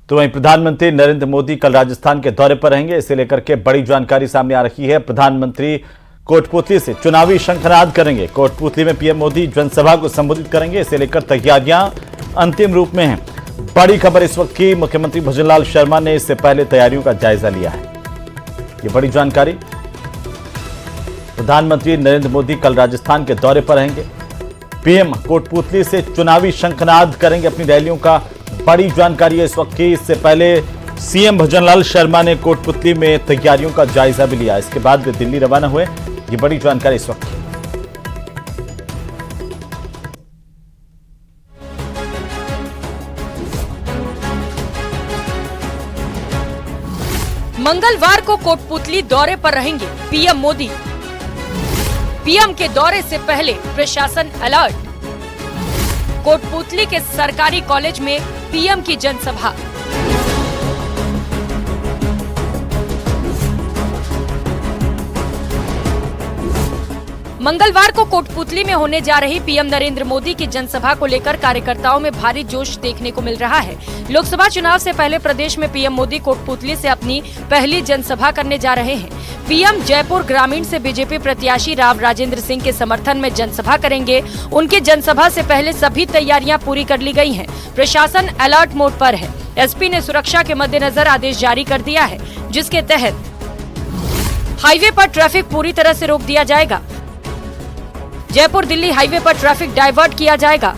तो वहीं प्रधानमंत्री नरेंद्र मोदी कल राजस्थान के दौरे पर रहेंगे। इसे लेकर के बड़ी जानकारी सामने आ रही है। प्रधानमंत्री कोटपुतली से चुनावी शंखनाद करेंगे। कोटपुतली में पीएम मोदी जनसभा को संबोधित करेंगे। इसे लेकर तैयारियां अंतिम रूप में हैं। बड़ी खबर इस वक्त की, मुख्यमंत्री भजनलाल शर्मा ने इससे पहले तैयारियों का जायजा लिया है। ये बड़ी जानकारी। प्रधानमंत्री नरेंद्र मोदी कल राजस्थान के दौरे पर रहेंगे। पीएम कोटपुतली से चुनावी शंखनाद करेंगे अपनी रैलियों का। बड़ी जानकारी है इस वक्त की। इससे पहले सीएम भजनलाल शर्मा ने कोटपुतली में तैयारियों का जायजा भी लिया। इसके बाद वे दिल्ली रवाना हुए। ये बड़ी जानकारी इस वक्त की। मंगलवार को कोटपुतली दौरे पर रहेंगे पीएम मोदी। पीएम के दौरे से पहले प्रशासन अलर्ट। कोटपुतली के सरकारी कॉलेज में पीएम की जनसभा। मंगलवार को कोटपुतली में होने जा रही पीएम नरेंद्र मोदी की जनसभा को लेकर कार्यकर्ताओं में भारी जोश देखने को मिल रहा है। लोकसभा चुनाव से पहले प्रदेश में पीएम मोदी कोटपुतली से अपनी पहली जनसभा करने जा रहे हैं। पीएम जयपुर ग्रामीण से बीजेपी प्रत्याशी राव राजेंद्र सिंह के समर्थन में जनसभा करेंगे। उनकी जनसभा से पहले सभी तैयारियां पूरी कर ली गई हैं। प्रशासन अलर्ट मोड पर है। एसपी ने सुरक्षा के मद्देनजर आदेश जारी कर दिया है, जिसके तहत हाईवे पर ट्रैफिक पूरी तरह से रोक दिया जाएगा। जयपुर दिल्ली हाईवे पर ट्रैफिक डाइवर्ट किया जाएगा।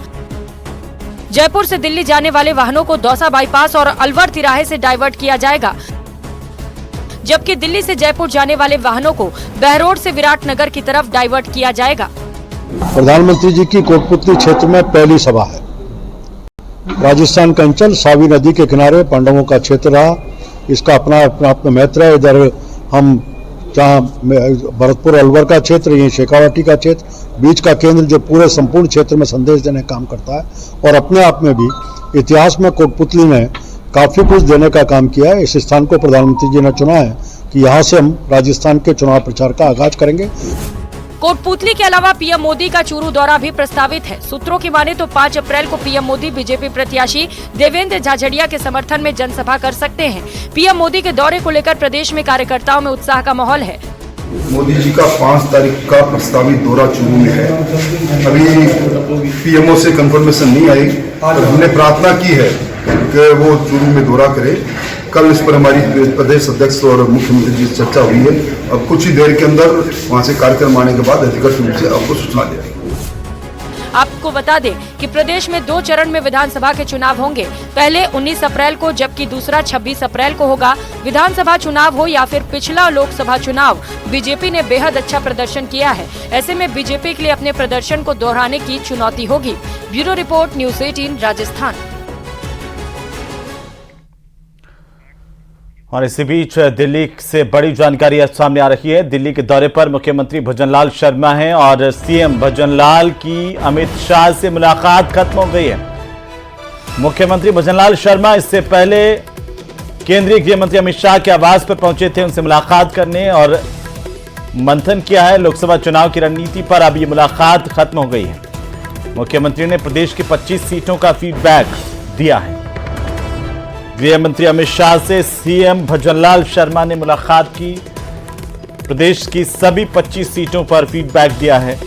जयपुर से दिल्ली जाने वाले वाहनों को दौसा बाईपास और अलवर तिराहे से डाइवर्ट किया जाएगा, जबकि दिल्ली से जयपुर जाने वाले वाहनों को बहरोड से विराटनगर की तरफ डाइवर्ट किया जाएगा। प्रधानमंत्री जी की कोटपुतली क्षेत्र में पहली सभा है। राजस्थान का अंचल सावी नदी के किनारे पांडवों का क्षेत्र रहा। इसका अपना महत्व है। इधर हम जहाँ भरतपुर अलवर का क्षेत्र, ये शेखावाटी का क्षेत्र, बीच का केंद्र जो पूरे संपूर्ण क्षेत्र में संदेश देने का काम करता है। और अपने आप में भी इतिहास में कोटपुतली ने काफी कुछ देने का काम किया है। इस स्थान को प्रधानमंत्री जी ने चुना है कि यहाँ से हम राजस्थान के चुनाव प्रचार का आगाज करेंगे। कोटपुतली के अलावा पीएम मोदी का चूरू दौरा भी प्रस्तावित है। सूत्रों की माने तो 5 अप्रैल को पीएम मोदी बीजेपी प्रत्याशी देवेंद्र झाझड़िया के समर्थन में जनसभा कर सकते हैं। पीएम मोदी के दौरे को लेकर प्रदेश में कार्यकर्ताओं में उत्साह का माहौल है। मोदी जी का 5 तारीख का प्रस्तावित दौरा चूरू में है। अभी पीएमओ से कंफर्मेशन नहीं आई, पर हमने प्रार्थना की है कि वो चूरू में दौरा करे। कल इस पर हमारी प्रदेश अध्यक्ष और मुख्यमंत्री जी से चर्चा हुई है। अब कुछ ही देर के अंदर वहां से कार्यक्रम आने के बाद अधिकृत रूप से आपको सूचना दे देंगे। आपको बता दें कि प्रदेश में 2 चरण में विधानसभा के चुनाव होंगे। पहले 19 अप्रैल को, जबकि दूसरा 26 अप्रैल को होगा। विधानसभा चुनाव हो या फिर पिछला लोकसभा चुनाव, बीजेपी ने बेहद अच्छा प्रदर्शन किया है। ऐसे में बीजेपी के लिए अपने प्रदर्शन को दोहराने की चुनौती होगी। Bureau report, news 18 Rajasthan. और इसी बीच दिल्ली से बड़ी जानकारी सामने आ रही है। दिल्ली के दौरे पर मुख्यमंत्री भजनलाल शर्मा हैं और सीएम भजनलाल की अमित शाह से मुलाकात खत्म हो गई है। मुख्यमंत्री भजनलाल शर्मा इससे पहले केंद्रीय गृह मंत्री अमित शाह के आवास पर पहुंचे थे उनसे मुलाकात करने और मंथन किया है लोकसभा चुनाव की रणनीति पर। अब ये मुलाकात खत्म हो गई है। मुख्यमंत्री ने प्रदेश की 25 सीटों का फीडबैक दिया है। गृह मंत्री अमित शाह से सीएम भजनलाल शर्मा ने मुलाकात की। प्रदेश की सभी 25 सीटों पर फीडबैक दिया है,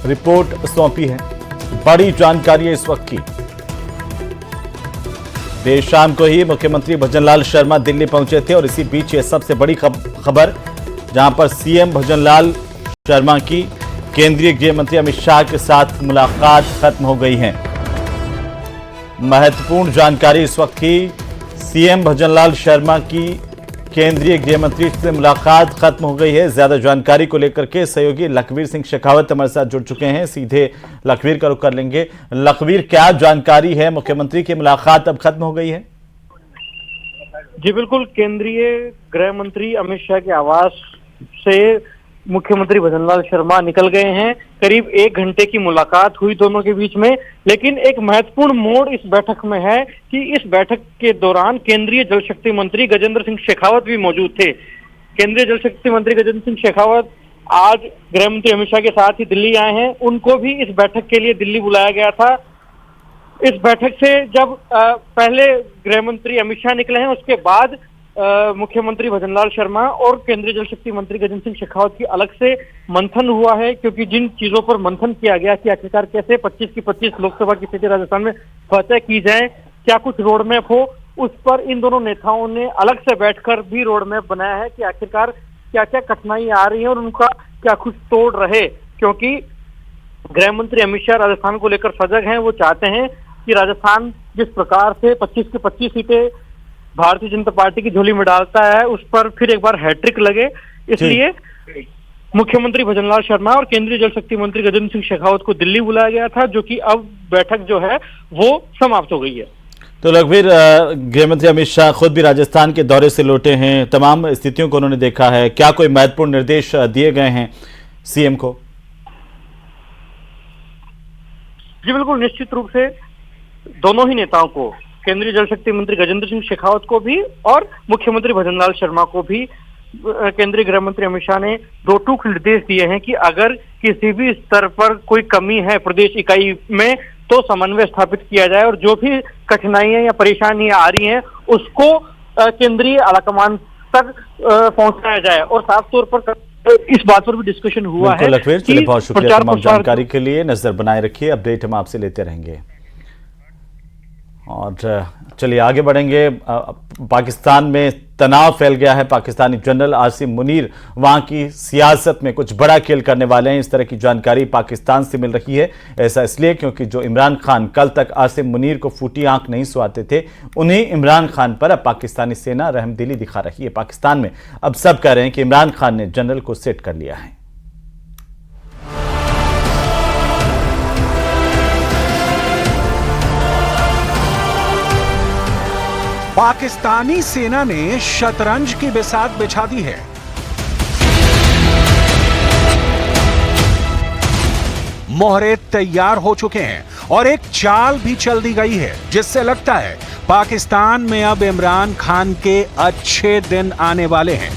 रिपोर्ट सौंपी है। बड़ी जानकारी है इस वक्त की। देर शाम को ही मुख्यमंत्री भजनलाल शर्मा दिल्ली पहुंचे थे और इसी बीच ये सबसे बड़ी खबर, जहां पर सीएम भजनलाल शर्मा की केंद्रीय गृह मंत्री अमित शाह के साथ मुलाकात खत्म हो गई है। महत्वपूर्ण जानकारी इस वक्त की। सीएम भजनलाल शर्मा की केंद्रीय गृह मंत्री से मुलाकात खत्म हो गई है। ज्यादा जानकारी को लेकर के सहयोगी लखवीर सिंह शेखावत हमारे साथ जुड़ चुके हैं। सीधे लखवीर का रुख कर लेंगे। लखवीर, क्या जानकारी है? मुख्यमंत्री की मुलाकात अब खत्म हो गई है? जी बिल्कुल, केंद्रीय गृह मंत्री अमित शाह के आवास से मुख्यमंत्री भजनलाल शर्मा निकल गए हैं। करीब 1 घंटे की मुलाकात हुई दोनों के बीच में, लेकिन एक महत्वपूर्ण मोड़ इस बैठक में है कि इस बैठक के दौरान केंद्रीय जल शक्ति मंत्री गजेंद्र सिंह शेखावत भी मौजूद थे। केंद्रीय जल शक्ति मंत्री गजेंद्र सिंह शेखावत आज गृह मंत्री अमित शाह के साथ ही दिल्ली आए हैं। उनको भी इस बैठक के लिए दिल्ली बुलाया गया था। इस बैठक से जब पहले गृह मंत्री अमित शाह निकले हैं, उसके बाद मुख्यमंत्री भजनलाल शर्मा और केंद्रीय जल शक्ति मंत्री गजेंद्र सिंह शेखावत की अलग से मंथन हुआ है, क्योंकि जिन चीजों पर मंथन किया गया कि आखिरकार कैसे 25 की 25 लोकसभा की सीटें राजस्थान में फतह की जाए, क्या कुछ रोड मैप हो, उस पर इन दोनों नेताओं ने अलग से बैठकर भी रोड मैप बनाया है कि आखिरकार क्या क्या कठिनाई आ रही है और उनका क्या कुछ तोड़ रहे। क्योंकि गृह मंत्री अमित शाह राजस्थान को लेकर सजग हैं, वो चाहते हैं कि राजस्थान जिस प्रकार से 25 की 25 सीटें भारतीय जनता पार्टी की झोली में डालता है, उस पर फिर एक बार हैट्रिक लगे। इसलिए मुख्यमंत्री भजनलाल शर्मा और केंद्रीय जल शक्ति मंत्री गजेंद्र सिंह शेखावत को दिल्ली बुलाया गया था, जो कि अब बैठक जो है वो समाप्त हो गई है। तो रघुवीर, गृहमंत्री अमित शाह खुद भी राजस्थान के दौरे से लौटे हैं, तमाम स्थितियों को उन्होंने देखा है, क्या कोई महत्वपूर्ण निर्देश दिए गए हैं सीएम को? जी बिल्कुल, निश्चित रूप से दोनों ही नेताओं को, केंद्रीय जल शक्ति मंत्री गजेंद्र सिंह शेखावत को भी और मुख्यमंत्री भजनलाल शर्मा को भी केंद्रीय गृह मंत्री अमित शाह ने दो टूक निर्देश दिए हैं कि अगर किसी भी स्तर पर कोई कमी है प्रदेश इकाई में तो समन्वय स्थापित किया जाए और जो भी कठिनाइयां या परेशानियां आ रही हैं उसको केंद्रीय आलाकमान तक पहुंचाया जाए। और साफ तौर पर इस बात पर भी डिस्कशन हुआ है। चलिए, बहुत शुक्रिया तमाम जानकारी के लिए। नजर बनाए रखिए, अपडेट हम आपसे लेते रहेंगे। और चलिए आगे बढ़ेंगे। पाकिस्तान में तनाव फैल गया है। पाकिस्तानी जनरल आसिम मुनीर वहां की सियासत में कुछ बड़ा खेल करने वाले हैं, इस तरह की जानकारी पाकिस्तान से मिल रही है। ऐसा इसलिए क्योंकि जो इमरान खान कल तक आसिम मुनीर को फूटी आंख नहीं सुहाते थे, उन्हीं इमरान खान पर अब पाकिस्तानी सेना रहमदिली दिखा रही है। पाकिस्तान में अब सब कह रहे हैं कि इमरान खान ने जनरल को सेट कर लिया है। पाकिस्तानी सेना ने शतरंज की बिसात बिछा दी है। मोहरे तैयार हो चुके हैं और एक चाल भी चल दी गई है, जिससे लगता है पाकिस्तान में अब इमरान खान के अच्छे दिन आने वाले हैं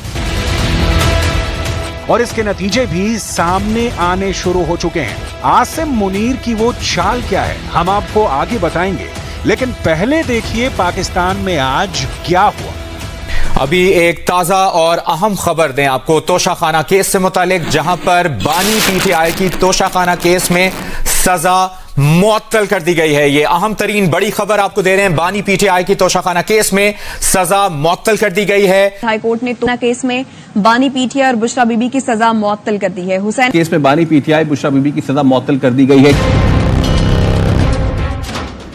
और इसके नतीजे भी सामने आने शुरू हो चुके हैं। आसिम मुनीर की वो चाल क्या है, हम आपको आगे बताएंगे, लेकिन पहले देखिए पाकिस्तान में आज क्या हुआ। अभी एक ताजा और अहम खबर दें आपको तोशाखाना केस से मुतालिक, जहां पर बानी पीटीआई की तोशाखाना केस में सजा मुअत्तल कर दी गई है। ये अहम तरीन बड़ी खबर आपको दे रहे हैं। बानी पीटीआई की तोशाखाना केस में सजा मुअत्तल कर दी गई है। हाईकोर्ट ने तोशाखाना केस में बानी पीटीआई और बुशरा बीबी की सजा मुअत्तल कर दी है। हुसैन केस में बानी पीटीआई बुशरा बीबी की सजा मुअत्तल कर दी गई है।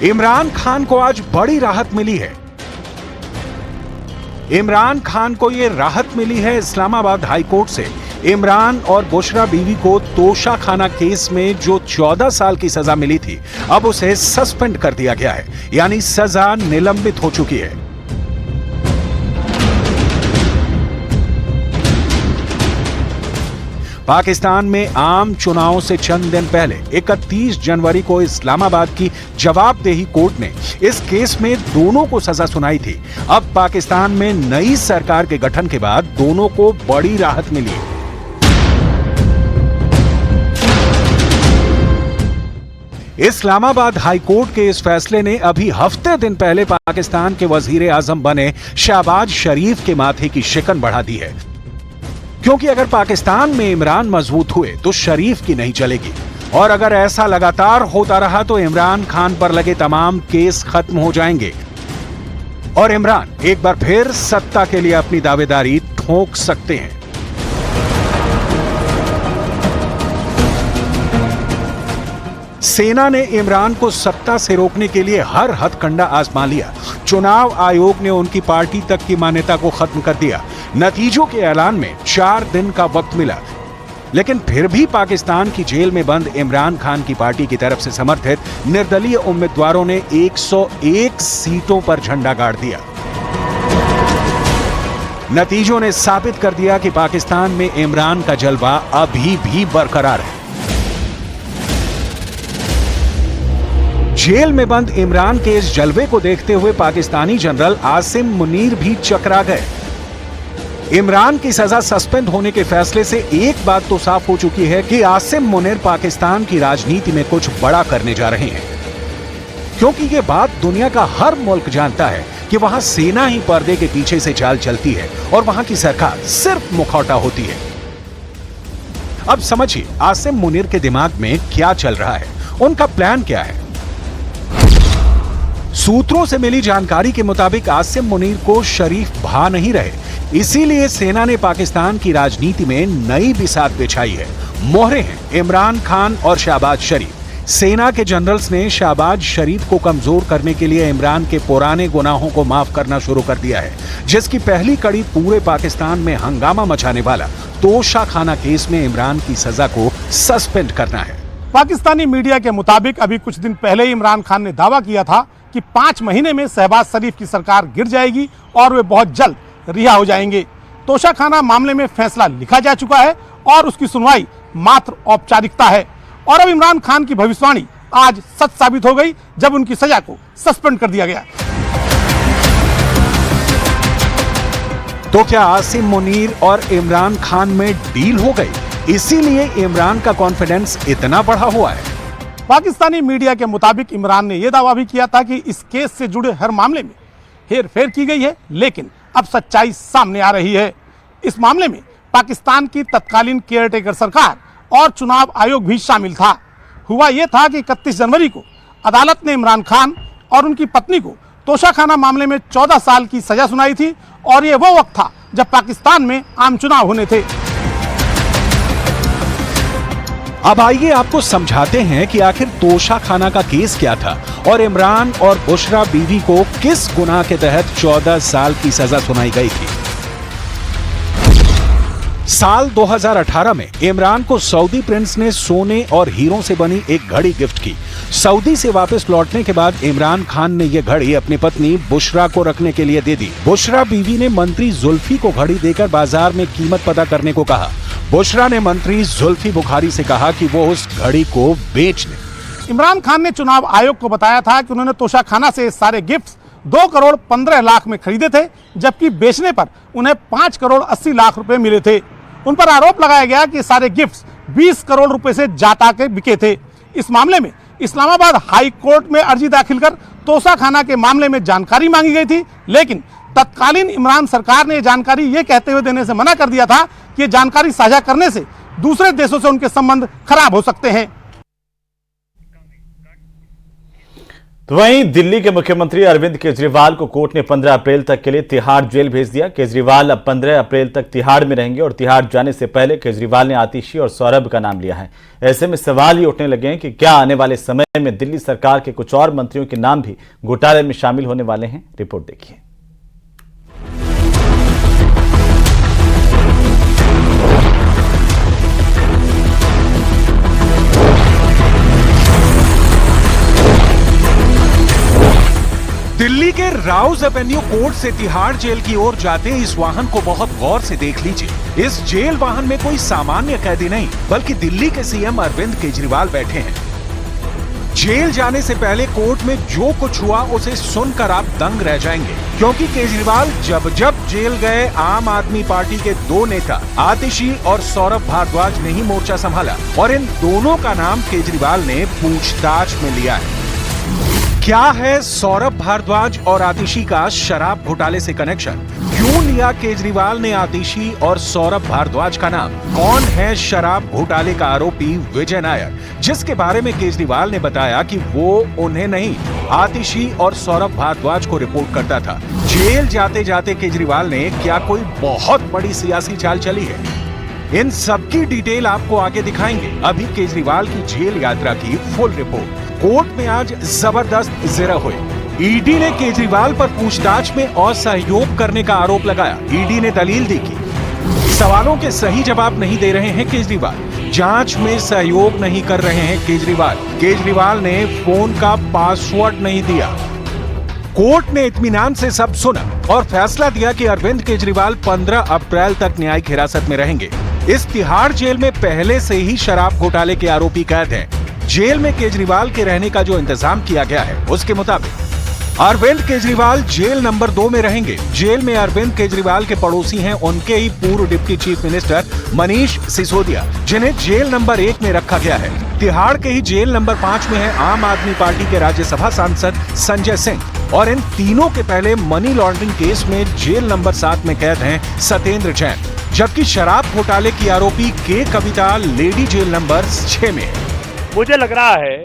इमरान खान को आज बड़ी राहत मिली है। इमरान खान को यह राहत मिली है इस्लामाबाद हाईकोर्ट से। इमरान और बुशरा बीवी को तोशाखाना केस में जो 14 साल की सजा मिली थी, अब उसे सस्पेंड कर दिया गया है, यानी सजा निलंबित हो चुकी है। पाकिस्तान में आम चुनाव से चंद दिन पहले 31 जनवरी को इस्लामाबाद की जवाबदेही कोर्ट ने इस केस में दोनों को सजा सुनाई थी। अब पाकिस्तान में नई सरकार के गठन के बाद दोनों को बड़ी राहत मिली है। इस्लामाबाद हाईकोर्ट के इस फैसले ने अभी हफ्ते दिन पहले पाकिस्तान के वजीर आजम बने शहबाज शरीफ के माथे की शिकन बढ़ा दी है, क्योंकि अगर पाकिस्तान में इमरान मजबूत हुए तो शरीफ की नहीं चलेगी, और अगर ऐसा लगातार होता रहा तो इमरान खान पर लगे तमाम केस खत्म हो जाएंगे और इमरान एक बार फिर सत्ता के लिए अपनी दावेदारी ठोक सकते हैं। सेना ने इमरान को सत्ता से रोकने के लिए हर हथकंडा आजमा लिया। चुनाव आयोग ने उनकी पार्टी तक की मान्यता को खत्म कर दिया। नतीजों के ऐलान में 4 दिन का वक्त मिला, लेकिन फिर भी पाकिस्तान की जेल में बंद इमरान खान की पार्टी की तरफ से समर्थित निर्दलीय उम्मीदवारों ने 101 सीटों पर झंडा गाड़ दिया। नतीजों ने साबित कर दिया कि पाकिस्तान में इमरान का जलवा अभी भी बरकरार है। जेल में बंद इमरान के इस जलवे को देखते हुए पाकिस्तानी जनरल आसिम मुनीर भी चकरा गए। इमरान की सजा सस्पेंड होने के फैसले से एक बात तो साफ हो चुकी है कि आसिम मुनीर पाकिस्तान की राजनीति में कुछ बड़ा करने जा रहे हैं। क्योंकि ये बात दुनिया का हर मुल्क जानता है कि वहां सेना ही पर्दे के पीछे से चाल चलती है और वहां की सरकार सिर्फ मुखौटा होती है। अब समझिए आसिम मुनीर के दिमाग में क्या चल रहा है, उनका प्लान क्या है। सूत्रों से मिली जानकारी के मुताबिक आसिम मुनीर को शरीफ भा नहीं रहे, इसीलिए सेना ने पाकिस्तान की राजनीति में नई बिसात बिछाई है। मोहरे हैं इमरान खान और शहबाज शरीफ। सेना के जनरल्स ने शहबाज शरीफ को कमजोर करने के लिए इमरान के पुराने गुनाहों को माफ करना शुरू कर दिया है, जिसकी पहली कड़ी पूरे पाकिस्तान में हंगामा मचाने वाला तोशाखाना केस में इमरान की सजा को सस्पेंड करना है। पाकिस्तानी मीडिया के मुताबिक अभी कुछ दिन पहले ही इमरान खान ने दावा किया था कि 5 महीने में शहबाज शरीफ की सरकार गिर जाएगी और वे बहुत जल्द रिहा हो जाएंगे। तोशाखाना मामले में फैसला लिखा जा चुका है और उसकी सुनवाई मात्र औपचारिकता है। और अब इमरान खान की भविष्यवाणी आज सच साबित हो गई जब उनकी सजा को सस्पेंड कर दिया गया। तो क्या आसिम मुनीर और इमरान खान में डील हो गई, इसीलिए इमरान का कॉन्फिडेंस इतना बढ़ा हुआ है? पाकिस्तानी मीडिया के मुताबिक इमरान ने यह दावा भी किया था कि इस केस से जुड़े हर मामले में हेरफेर की गई है, लेकिन अब सच्चाई सामने आ रही है। इस मामले में पाकिस्तान की तत्कालीन केयरटेकर सरकार और चुनाव आयोग भी शामिल था। हुआ यह था कि 31 जनवरी को अदालत ने इमरान खान और उनकी पत्नी को तोशाखाना मामले में 14 साल की सजा सुनाई थी और यह वो वक्त था जब पाकिस्तान में आम चुनाव होने थे। अब आइए आपको समझाते हैं कि आखिर तोशाखाना का केस क्या था और इमरान और बुशरा बीवी को किस गुनाह के तहत 14 साल की सजा सुनाई गई थी। साल 2018 में इमरान को सऊदी प्रिंस ने सोने और हीरों से बनी एक घड़ी गिफ्ट की। सऊदी से वापस लौटने के बाद इमरान खान ने यह घड़ी अपनी पत्नी बुशरा को रखने के लिए दे दी। बुशरा बीवी ने मंत्री जुल्फी को घड़ी देकर बाजार में कीमत पता करने को कहा। बुशरा ने मंत्री जुल्फी बुखारी से कहा कि वो उस घड़ी को बेच दे। इमरान खान ने चुनाव आयोग को बताया था कि उन्होंने तोशाखाना से सारे गिफ्ट्स 2 करोड़ 15 लाख में खरीदे थे, जबकि बेचने पर उन्हें 5 करोड़ 80 लाख रुपए मिले थे। उन पर आरोप लगाया गया कि सारे गिफ्ट्स 20 करोड़ रुपए से ज्यादा के बिके थे। इस मामले में इस्लामाबाद हाई कोर्ट में अर्जी दाखिल कर तोशाखाना के मामले में जानकारी मांगी गई थी, लेकिन तत्कालीन इमरान सरकार ने यह जानकारी ये कहते हुए देने से मना कर दिया था कि ये जानकारी साझा करने से दूसरे देशों से उनके संबंध खराब हो सकते हैं। तो वहीं दिल्ली के मुख्यमंत्री अरविंद केजरीवाल को कोर्ट ने 15 अप्रैल तक के लिए तिहाड़ जेल भेज दिया। केजरीवाल अब 15 अप्रैल तक तिहाड़ में रहेंगे और तिहाड़ जाने से पहले केजरीवाल ने आतिशी और सौरभ का नाम लिया है। ऐसे में सवाल ये उठने लगे हैं कि क्या आने वाले समय में दिल्ली सरकार के कुछ और मंत्रियों के नाम भी घोटाले में शामिल होने वाले हैं। रिपोर्ट देखिए। दिल्ली के राउज एवेन्यू कोर्ट से तिहाड़ जेल की ओर जाते इस वाहन को बहुत गौर से देख लीजिए। इस जेल वाहन में कोई सामान्य कैदी नहीं, बल्कि दिल्ली के सीएम अरविंद केजरीवाल बैठे हैं। जेल जाने से पहले कोर्ट में जो कुछ हुआ उसे सुनकर आप दंग रह जाएंगे, क्योंकि केजरीवाल जब जब जेल गए आम आदमी पार्टी के 2 नेता आतिशी और सौरभ भारद्वाज ने ही मोर्चा संभाला और इन दोनों का नाम केजरीवाल ने पूछताछ में लिया है। क्या है सौरभ भारद्वाज और आतिशी का शराब घोटाले से कनेक्शन? क्यों लिया केजरीवाल ने आतिशी और सौरभ भारद्वाज का नाम? कौन है शराब घोटाले का आरोपी विजय नायर, जिसके बारे में केजरीवाल ने बताया कि वो उन्हें नहीं आतिशी और सौरभ भारद्वाज को रिपोर्ट करता था। जेल जाते जाते केजरीवाल ने क्या कोई बहुत बड़ी सियासी चाल चली है? इन सबकी डिटेल आपको आगे दिखाएंगे। अभी केजरीवाल की जेल यात्रा की फुल रिपोर्ट। कोर्ट में आज जबरदस्त जिरह हुई। ईडी ने केजरीवाल पर पूछताछ में असहयोग करने का आरोप लगाया। ईडी ने दलील दी कि सवालों के सही जवाब नहीं दे रहे हैं केजरीवाल, जांच में सहयोग नहीं कर रहे हैं केजरीवाल ने फोन का पासवर्ड नहीं दिया। कोर्ट ने इत्मीनान से सब सुना और फैसला दिया कि अरविंद केजरीवाल 15 अप्रैल तक न्यायिक हिरासत में रहेंगे। इस तिहाड़ जेल में पहले से ही शराब घोटाले के आरोपी कैद हैं। जेल में केजरीवाल के रहने का जो इंतजाम किया गया है उसके मुताबिक अरविंद केजरीवाल जेल नंबर 2 में रहेंगे। जेल में अरविंद केजरीवाल के पड़ोसी हैं उनके ही पूर्व deputy chief minister Manish Sisodia, जिन्हें जेल नंबर 1 में रखा गया है। तिहाड़ के ही जेल नंबर 5 में है आम आदमी पार्टी के राज्यसभा सांसद संजय सिंह और इन तीनों के पहले मनी लॉन्ड्रिंग केस में जेल नंबर 7 में कैद हैं सत्येंद्र जैन, जबकि शराब घोटाले की आरोपी के कविता लेडी जेल नंबर 6 में है। मुझे लग रहा है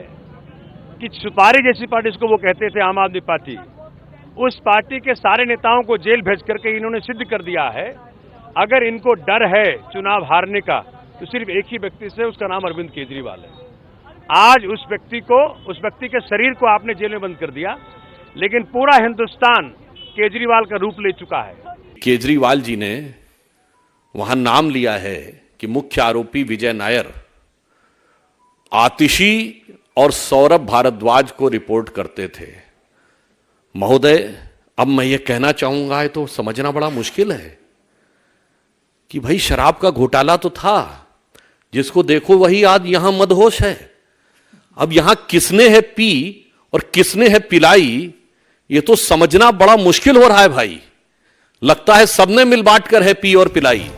कि सुपारी जैसी पार्टी जिसको वो कहते थे आम आदमी पार्टी, उस पार्टी के सारे नेताओं को जेल भेज करके इन्होंने सिद्ध कर दिया है अगर इनको डर है चुनाव हारने का तो सिर्फ एक ही व्यक्ति से, उसका नाम अरविंद केजरीवाल है। आज उस व्यक्ति के शरीर को आपने जेल में बंद कर दिया, लेकिन पूरा हिंदुस्तान केजरीवाल का रूप ले चुका है। केजरीवाल जी ने वहां नाम लिया है कि मुख्य आरोपी विजय नायर आतिशी और सौरभ भारद्वाज को रिपोर्ट करते थे। महोदय, अब मैं ये कहना चाहूंगा, तो समझना बड़ा मुश्किल है कि भाई शराब का घोटाला तो था, जिसको देखो वही आज यहां मदहोश है। अब यहां किसने है पी और किसने है पिलाई, ये तो समझना बड़ा मुश्किल हो रहा है भाई। लगता है सबने मिल बांट कर है पी और पिलाई।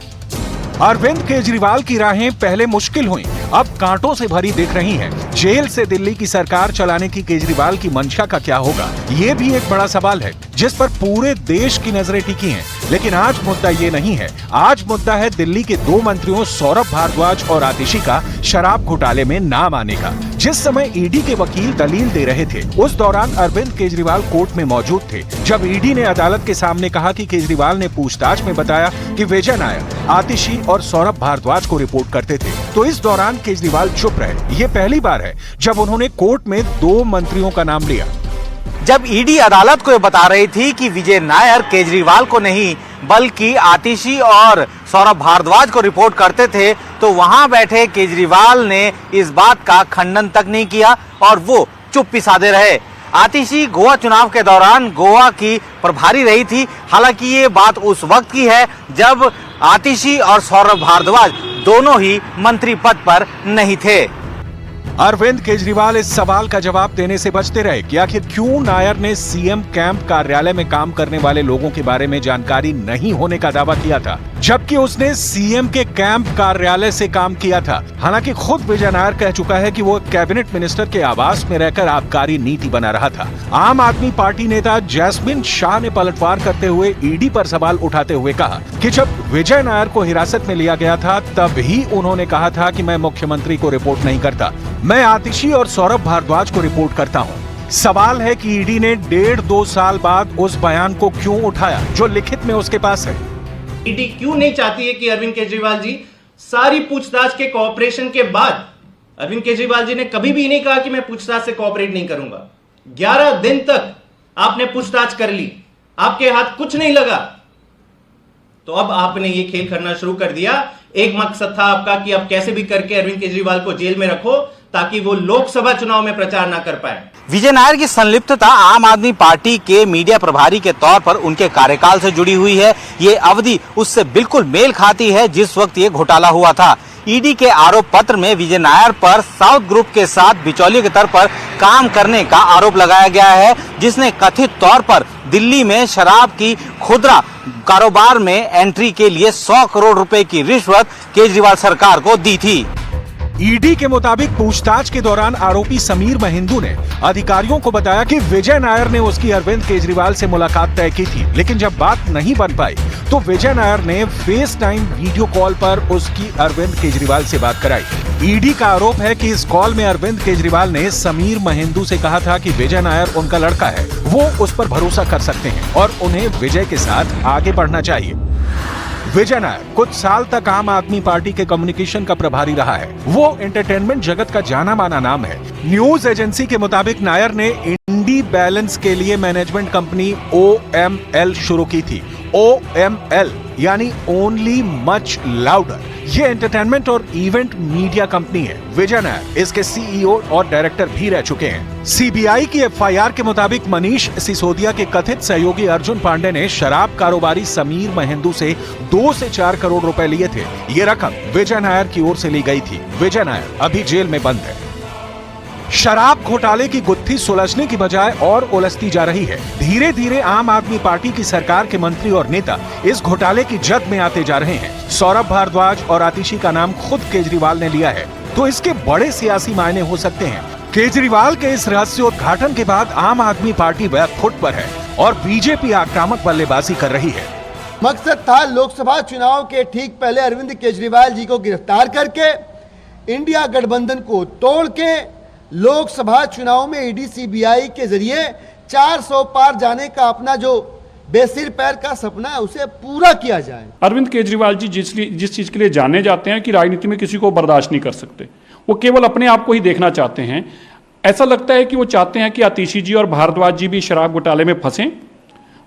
अरविंद केजरीवाल की राहें पहले मुश्किल हुई, अब कांटों से भरी दिख रही हैं। जेल से दिल्ली की सरकार चलाने की केजरीवाल की मंशा का क्या होगा, ये भी एक बड़ा सवाल है जिस पर पूरे देश की नजरें टिकी हैं। लेकिन आज मुद्दा ये नहीं है, आज मुद्दा है दिल्ली के 2 मंत्रियों सौरभ भारद्वाज और आतिशी का शराब घोटाले में नाम आने का। जिस समय ईडी के वकील दलील दे रहे थे, उस दौरान अरविंद केजरीवाल कोर्ट में मौजूद थे। जब ईडी ने अदालत के सामने कहा कि केजरीवाल ने पूछताछ में बताया कि विजय नायर, आतिशी और सौरभ भारद्वाज को रिपोर्ट करते थे, तो इस दौरान केजरीवाल चुप रहे। ये पहली बार है जब उन्होंने कोर्ट में 2 मंत्रियों का नाम लिया। जब ईडी अदालत को बता रही थी कि विजय नायर केजरीवाल को नहीं बल्कि आतिशी और सौरभ भारद्वाज को रिपोर्ट करते थे, तो वहां बैठे केजरीवाल ने इस बात का खंडन तक नहीं किया और वो चुप्पी साधे रहे। आतिशी गोवा चुनाव के दौरान गोवा की प्रभारी रही थी। हालांकि ये बात उस वक्त की है जब आतिशी और सौरभ भारद्वाज दोनों ही मंत्री पद पर नहीं थे। अरविंद केजरीवाल इस सवाल का जवाब देने से बचते रहे कि आखिर क्यों नायर ने सीएम कैंप कार्यालय में काम करने वाले लोगों के बारे में जानकारी नहीं होने का दावा किया था, जबकि उसने सीएम के कैंप कार्यालय से काम किया था। हालांकि खुद विजय नायर कह चुका है कि वो कैबिनेट मिनिस्टर के आवास में रहकर आबकारी नीति बना रहा था। आम आदमी पार्टी नेता जैस्मिन शाह ने पलटवार करते हुए ईडी पर सवाल उठाते हुए कहा कि जब विजय नायर को हिरासत में लिया गया था, तब ही उन्होंने कहा था कि मैं मुख्यमंत्री को रिपोर्ट नहीं करता, मैं आतिशी और सौरभ भारद्वाज को रिपोर्ट करता हूं। सवाल है कि ईडी ने 1.5-2 साल बाद उस बयान को क्यों उठाया जो लिखित में उसके पास है। ईडी क्यों नहीं चाहती है कि अरविंद केजरीवाल जी सारी पूछताछ के कोऑपरेशन के बाद, अरविंद केजरीवाल जी ने कभी भी नहीं कहा कि मैं पूछताछ से कोऑपरेट नहीं करूंगा। 11 दिन तक आपने पूछताछ कर ली, आपके हाथ कुछ नहीं लगा, तो अब आपने ये खेल करना शुरू कर दिया। एक मकसद था आपका कि अब कैसे भी करके अरविंद केजरीवाल को जेल में रखो ताकि वो लोकसभा चुनाव में प्रचार ना कर पाए। विजय नायर की संलिप्तता आम आदमी पार्टी के मीडिया प्रभारी के तौर पर उनके कार्यकाल से जुड़ी हुई है। ये अवधि उससे बिल्कुल मेल खाती है जिस वक्त ये घोटाला हुआ था। ईडी के आरोप पत्र में विजय नायर पर साउथ ग्रुप के साथ बिचौलिए के तौर पर काम करने का आरोप लगाया गया है, जिसने कथित तौर पर दिल्ली में शराब की खुदरा कारोबार में एंट्री के लिए 100 करोड़ रुपए की रिश्वत केजरीवाल सरकार को दी थी। ईडी के मुताबिक पूछताछ के दौरान आरोपी समीर महिंदू ने अधिकारियों को बताया कि विजय नायर ने उसकी अरविंद केजरीवाल से मुलाकात तय की थी, लेकिन जब बात नहीं बन पाई तो विजय नायर ने फेस टाइम वीडियो कॉल पर उसकी अरविंद केजरीवाल से बात कराई। ईडी का आरोप है कि इस कॉल में अरविंद केजरीवाल ने समीर महिंदू से कहा था कि विजय नायर उनका लड़का है, वो उस पर भरोसा कर सकते हैं और उन्हें विजय के साथ आगे बढ़ना चाहिए। विजय नायर कुछ साल तक आम आदमी पार्टी के कम्युनिकेशन का प्रभारी रहा है। वो एंटरटेनमेंट जगत का जाना माना नाम है। न्यूज एजेंसी के मुताबिक नायर ने इंडी बैलेंस के लिए मैनेजमेंट कंपनी OML शुरू की थी। OML यानी ओनली मच लाउडर। ये एंटरटेनमेंट और इवेंट मीडिया कंपनी है। विजय नायर इसके CEO और डायरेक्टर भी रह चुके हैं। सीबीआई की FIR के मुताबिक मनीष सिसोदिया के कथित सहयोगी अर्जुन पांडे ने शराब कारोबारी समीर महिंदू से 2 से 4 करोड़ रुपए लिए थे। ये रकम विजय नायर की ओर से ली गई थी। विजय नायर अभी जेल में बंद है। शराब घोटाले की गुत्थी सुलझने की बजाय और उलझती जा रही है। धीरे धीरे आम आदमी पार्टी की सरकार के मंत्री और नेता इस घोटाले की जद में आते जा रहे हैं। सौरभ भारद्वाज और आतिशी का नाम खुद केजरीवाल ने लिया है, तो इसके बड़े सियासी मायने हो सकते हैं। केजरीवाल के इस रहस्योद्घाटन के बाद आम आदमी पार्टी बैक फुट पर है और बीजेपी आक्रामक बल्लेबाजी कर रही है। मकसद था लोकसभा चुनाव के ठीक पहले अरविंद केजरीवाल जी को गिरफ्तार करके इंडिया गठबंधन को तोड़ के लोकसभा चुनाव में ईडी सीबीआई के जरिए 400 पार जाने का अपना जो बेसिर पैर का सपना है उसे पूरा किया जाए। अरविंद केजरीवाल जी जिस चीज के लिए जाने जाते हैं कि राजनीति में किसी को बर्दाश्त नहीं कर सकते, वो केवल अपने आप को ही देखना चाहते हैं। ऐसा लगता है कि वो चाहते हैं कि आतिशी जी और भारद्वाज जी भी शराब घोटाले में फंसें।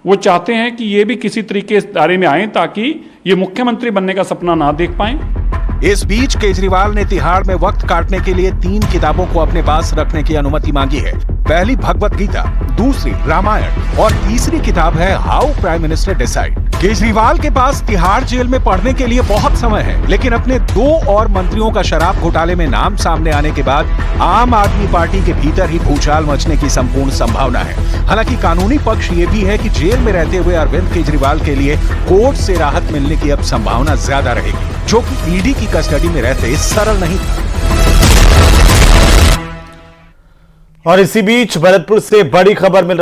वो चाहते हैं कि ये भी किसी तरीके इस दायरे में आए ताकि ये मुख्यमंत्री बनने का सपना ना देख पाएं। इस बीच केजरीवाल ने तिहाड़ में वक्त काटने के लिए 3 किताबों को अपने पास रखने की अनुमति मांगी है। पहली भगवत गीता, दूसरी रामायण और तीसरी किताब है how prime minister decide. Kejriwal के पास तिहाड़ जेल में पढ़ने के लिए बहुत समय है, लेकिन अपने 2 और मंत्रियों का शराब घोटाले में नाम सामने आने के बाद आम आदमी पार्टी के भीतर ही भूचाल मचने की संपूर्ण संभावना है। हालांकि कानूनी पक्ष ये भी है कि जेल में रहते हुए अरविंद केजरीवाल के लिए कोर्ट से राहत मिलने की अब संभावना ज्यादा रहेगी, जो कि ईडी की कस्टडी में रहते सरल नहीं था। और इसी बीच भरतपुर से बड़ी खबर मिल